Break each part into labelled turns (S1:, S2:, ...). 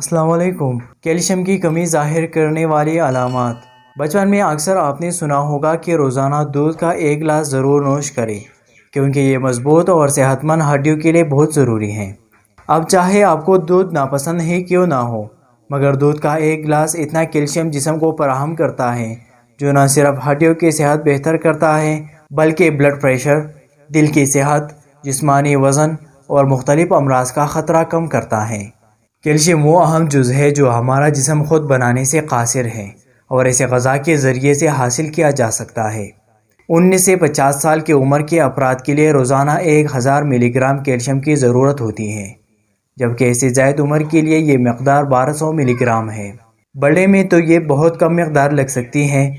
S1: السلام علیکم۔ کیلشیم کی کمی ظاہر کرنے والی علامات۔ بچپن میں اکثر آپ نے سنا ہوگا کہ روزانہ دودھ کا 1 گلاس ضرور نوش کریں کیونکہ یہ مضبوط اور صحت مند ہڈیوں کے لیے بہت ضروری ہے۔ اب چاہے آپ کو دودھ ناپسند ہی کیوں نہ ہو، مگر دودھ کا 1 گلاس اتنا کیلشیم جسم کو فراہم کرتا ہے جو نہ صرف ہڈیوں کی صحت بہتر کرتا ہے بلکہ بلڈ پریشر، دل کی صحت، جسمانی وزن اور مختلف امراض کا خطرہ کم کرتا ہے۔ کیلشیم وہ اہم جز ہے جو ہمارا جسم خود بنانے سے قاصر ہے اور اسے غذا کے ذریعے سے حاصل کیا جا سکتا ہے۔ 19 سے 50 سال کی عمر کے افراد کے لیے روزانہ 1000 ملی گرام کیلشیم کی ضرورت ہوتی ہے، جبکہ اس سے زائد عمر کے لیے یہ مقدار 1200 ملی گرام ہے۔ بڑے میں تو یہ بہت کم مقدار لگ سکتی ہے،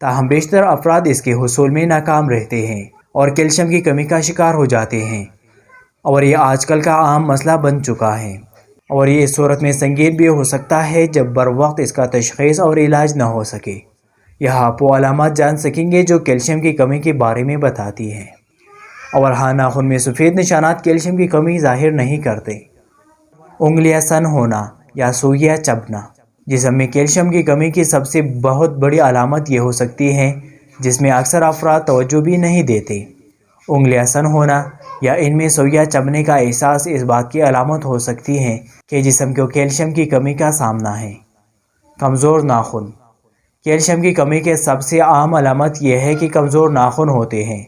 S1: تاہم بیشتر افراد اس کے حصول میں ناکام رہتے ہیں اور کیلشیم کی کمی کا شکار ہو جاتے ہیں، اور یہ آج کل کا عام مسئلہ بن چکا ہے، اور یہ اس صورت میں سنگین بھی ہو سکتا ہے جب بروقت اس کا تشخیص اور علاج نہ ہو سکے۔ یہاں آپ وہ علامات جان سکیں گے جو کیلشیم کی کمی کے بارے میں بتاتی ہیں۔ اور ہاں، ناخن میں سفید نشانات کیلشیم کی کمی ظاہر نہیں کرتے۔ انگلیاں سن ہونا یا سوئیاں چبھنا جسم میں کیلشیم کی کمی کی سب سے بہت بڑی علامت یہ ہو سکتی ہے، جس میں اکثر افراد توجہ بھی نہیں دیتے۔ انگلیاں سن ہونا یا ان میں سوئیاں چبھنے کا احساس اس بات کی علامت ہو سکتی ہے کہ جسم کو کیلشیم کی کمی کا سامنا ہے۔ کمزور ناخن۔ کیلشیم کی کمی کے سب سے عام علامت یہ ہے کہ کمزور ناخن ہوتے ہیں۔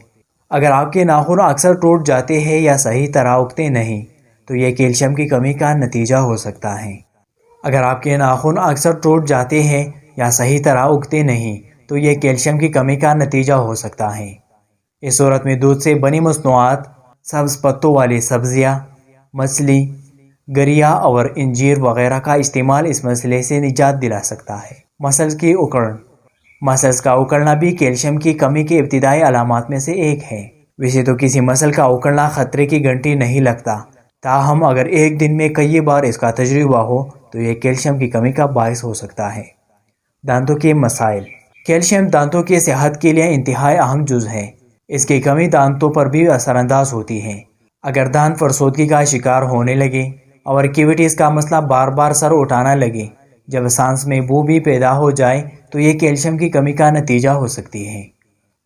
S1: اگر آپ کے ناخن اکثر ٹوٹ جاتے ہیں یا صحیح طرح اگتے نہیں تو یہ کیلشیم کی کمی کا نتیجہ ہو سکتا ہے۔ اگر آپ کے ناخن اکثر ٹوٹ جاتے ہیں یا صحیح طرح اگتے نہیں تو یہ کیلشیم کی کمی کا نتیجہ ہو سکتا ہے۔ اس صورت میں دودھ سے بنی مصنوعات، سبز پتوں والی سبزیاں، مچھلی، گریا اور انجیر وغیرہ کا استعمال اس مسئلے سے نجات دلا سکتا ہے۔ مسلز کی اکڑن۔ مسلز کا اکڑنا بھی کیلشیم کی کمی کی ابتدائی علامات میں سے ایک ہے۔ ویسے تو کسی مسل کا اکڑنا خطرے کی گھنٹی نہیں لگتا، تاہم اگر ایک دن میں کئی بار اس کا تجربہ ہو تو یہ کیلشیم کی کمی کا باعث ہو سکتا ہے۔ دانتوں کے مسائل۔ کیلشیم دانتوں کی صحت کے لیے انتہائی اہم جز ہے۔ اس کی کمی دانتوں پر بھی اثر انداز ہوتی ہے۔ اگر دانت فرسودگی کا شکار ہونے لگے اور کیویٹیز کا مسئلہ بار بار سر اٹھانا لگے، جب سانس میں بو بھی پیدا ہو جائے تو یہ کیلشیم کی کمی کا نتیجہ ہو سکتی ہے۔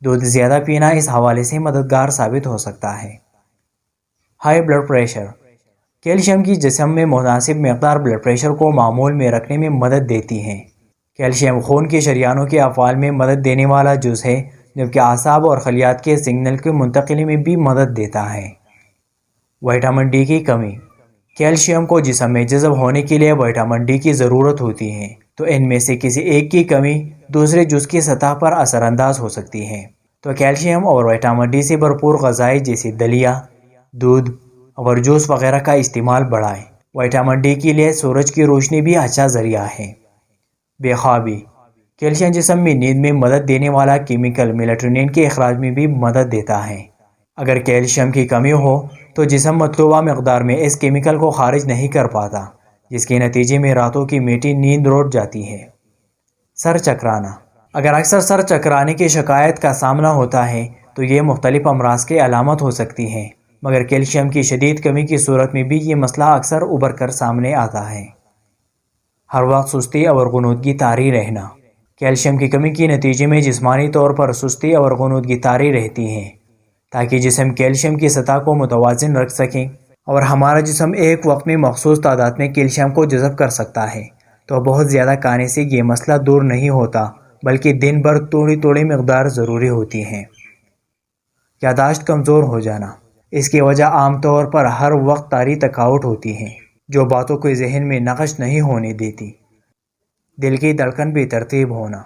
S1: دودھ زیادہ پینا اس حوالے سے مددگار ثابت ہو سکتا ہے۔ High blood pressure. کیلشیم کی جسم میں مناسب مقدار بلڈ پریشر کو معمول میں رکھنے میں مدد دیتی ہے۔ کیلشیم خون کے شریانوں کے افعال میں مدد دینے والا جز ہے، جبکہ اعصاب اور خلیات کے سگنل کی منتقلی میں بھی مدد دیتا ہے۔ وٹامن ڈی کی کمی۔ کیلشیم کو جسم میں جذب ہونے کے لیے وٹامن ڈی کی ضرورت ہوتی ہے، تو ان میں سے کسی ایک کی کمی دوسرے جز کی سطح پر اثر انداز ہو سکتی ہے۔ تو کیلشیم اور وٹامن ڈی سے بھرپور غذائیں جیسے دلیا، دودھ اور جوس وغیرہ کا استعمال بڑھائیں۔ وٹامن ڈی کے لیے سورج کی روشنی بھی اچھا ذریعہ ہے۔ بے خوابی۔ کیلشیم جسم میں نیند میں مدد دینے والا کیمیکل میلاٹونین کے اخراج میں بھی مدد دیتا ہے۔ اگر کیلشیم کی کمی ہو تو جسم مطلوبہ مقدار میں اس کیمیکل کو خارج نہیں کر پاتا، جس کے نتیجے میں راتوں کی میٹھی نیند روٹ جاتی ہے۔ سر چکرانا۔ اگر اکثر سر چکرانے کی شکایت کا سامنا ہوتا ہے تو یہ مختلف امراض کی علامت ہو سکتی ہے، مگر کیلشیم کی شدید کمی کی صورت میں بھی یہ مسئلہ اکثر ابھر کر سامنے آتا ہے۔ ہر وقت سستی اور غنودگی طاری رہنا۔ کیلشیم کی کمی کے نتیجے میں جسمانی طور پر سستی اور غنودگی طاری رہتی ہے۔ تاکہ جسم کیلشیم کی سطح کو متوازن رکھ سکیں اور ہمارا جسم ایک وقت میں مخصوص تعداد میں کیلشیم کو جذب کر سکتا ہے، تو بہت زیادہ کھانے سے یہ مسئلہ دور نہیں ہوتا، بلکہ دن بھر تھوڑی مقدار ضروری ہوتی ہے۔ یادداشت کمزور ہو جانا۔ اس کی وجہ عام طور پر ہر وقت طاری تھکاوٹ ہوتی ہے، جو باتوں کو ذہن میں نقش نہیں ہونے دیتی۔ دل کی دھڑکن بے ترتیب ہونا۔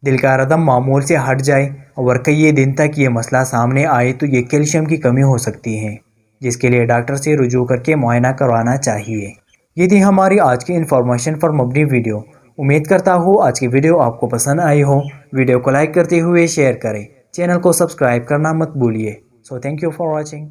S1: دل کا ردم معمول سے ہٹ جائے اور کئی دن تک یہ مسئلہ سامنے آئے تو یہ کیلشیم کی کمی ہو سکتی ہے، جس کے لیے ڈاکٹر سے رجوع کر کے معائنہ کروانا چاہیے۔ یہ تھی ہماری آج کی انفارمیشن پر مبنی ویڈیو۔ امید کرتا ہوں آج کی ویڈیو آپ کو پسند آئی ہو۔ ویڈیو کو لائک کرتے ہوئے شیئر کریں، چینل کو سبسکرائب کرنا مت بھولیے۔ Thank you for watching.